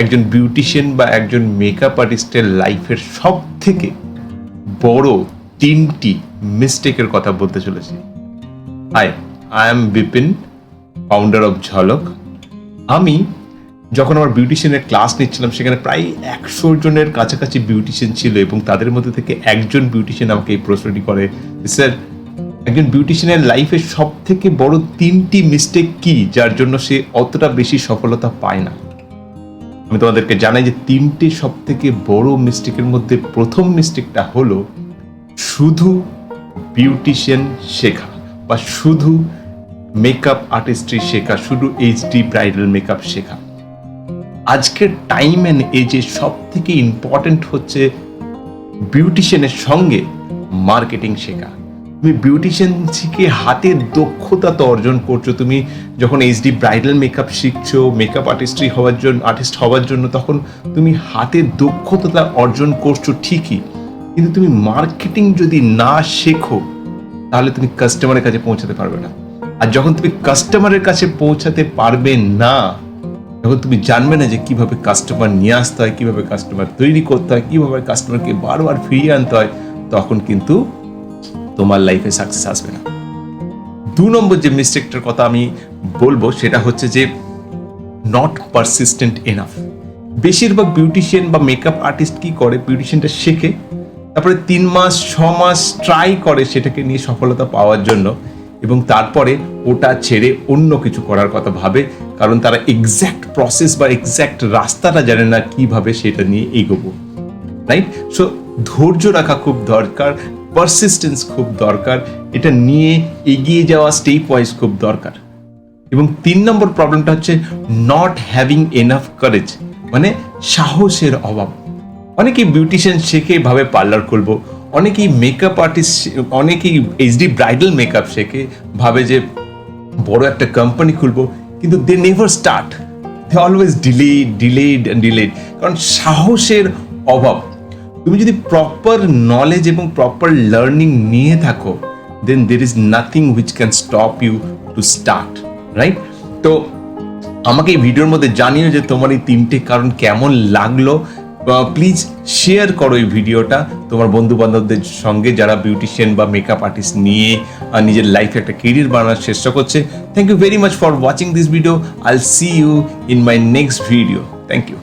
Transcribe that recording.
একজন বিউটিশিয়ান বা একজন মেকআপ আর্টিস্টের লাইফের সব থেকে বড় 3টি মিস্টেকের কথা বলতে চলেছি। Hi, I am Bipin, founder of Jhalak. আমি যখন আমার বিউটিশিয়ানের ক্লাস নিচ্ছিলাম, সেখানে প্রায় 100 জনের কাছাকাছি বিউটিশিয়ান ছিল এবং তাদের মধ্যে থেকে একজন বিউটিশিয়ান আমাকে এই প্রশ্নটি করে, স্যার, একজন বিউটিশিয়ানের লাইফের সব থেকে বড় 3টি মিস্টেক কি, যার জন্য সে অতটা বেশি সফলতা পায় না? আমি তোমাদেরকে জানাই যে 3টে সব থেকে বড় মিস্টেকের মধ্যে প্রথম মিস্টেকটা হলো শুধু বিউটিশিয়ান শেখা বা শুধু মেকআপ আর্টিস্ট্রি শেখা, শুধু এইচডি ব্রাইডাল মেকআপ শেখা। আজকের টাইম অ্যান্ড এজে সব থেকে ইম্পর্টেন্ট হচ্ছে বিউটিশিয়ানের সঙ্গে মার্কেটিং শেখা। তুমি বিউটিশিয়ান শিখে হাতের দক্ষতা তো অর্জন করছো। তুমি যখন এইচডি ব্রাইডাল মেকআপ শিখছো, মেকআপ আর্টিস্ট হওয়ার জন্য, তখন তুমি হাতের দক্ষতা অর্জন করছো ঠিকই, কিন্তু তুমি মার্কেটিং যদি না শেখো তাহলে তুমি কাস্টমারের কাছে পৌঁছাতে পারবে না। আর যখন তুমি কাস্টমারের কাছে পৌঁছাতে পারবে না, যখন তুমি জানবে না যে কিভাবে কাস্টমার নিয়ে আসতে হয়, কিভাবে কাস্টমার তৈরি করতে হয়, কিভাবে কাস্টমারকে বারবার ফিরিয়ে আনতে হয়, তখন কিন্তু তোমার লাইফে সাকসেস আসবে না। 2 নম্বর যে মিস্টেকটার কথা আমি বলবো সেটা হচ্ছে যে নট পারসিস্টেন্ট এনাফ। বেশিরভাগ বিউটিশিয়ান বা মেকআপ আর্টিস্ট কি করে, বিউটিশিয়ানটা শেখে, তারপরে 3 মাস 6 মাস ট্রাই করে সেটাকে নিয়ে সফলতা পাওয়ার জন্য, এবং তারপরে ওটা ছেড়ে অন্য কিছু করার কথা ভাবে, কারণ তারা এক্স্যাক্ট প্রসেস বা এক্স্যাক্ট রাস্তাটা জানে না কিভাবে সেটা নিয়ে এগোবো। রাইট? সো ধৈর্য রাখা খুব দরকার, পারসিস্টেন্স খুব দরকার, এটা নিয়ে এগিয়ে যাওয়া স্টেপ ওয়াইজ খুব দরকার। এবং 3 নম্বর প্রবলেমটা হচ্ছে নট হ্যাভিং এনাফ কারেজ, মানে সাহসের অভাব। অনেকেই বিউটিশিয়ান শেখে ভাবে পার্লার খুলবো, অনেকেই মেকআপ আর্টিস্ট, অনেকেই এইচডি ব্রাইডাল মেকআপ শেখে ভাবে যে বড় একটা কোম্পানি খুলবো, কিন্তু they never start, they always delayed, কারণ সাহসের অভাব। তুমি যদি প্রপার নলেজ এবং প্রপার লার্নিং নিয়ে থাকো, then there is nothing which can stop you to start, right? তো আমাকে এই ভিডিওর মধ্যে জানিও যে তোমার এই 3টে কারণ কেমন লাগলো। প্লিজ শেয়ার করো এই ভিডিওটা তোমার বন্ধু বান্ধবদের সঙ্গে, যারা বিউটিশিয়ান বা মেকআপ আর্টিস্ট নিয়ে নিজের লাইফে একটা কেরিয়ার বানানোর চেষ্টা করছে। Thank you very much for watching this video. I'll see you in my next video. Thank you.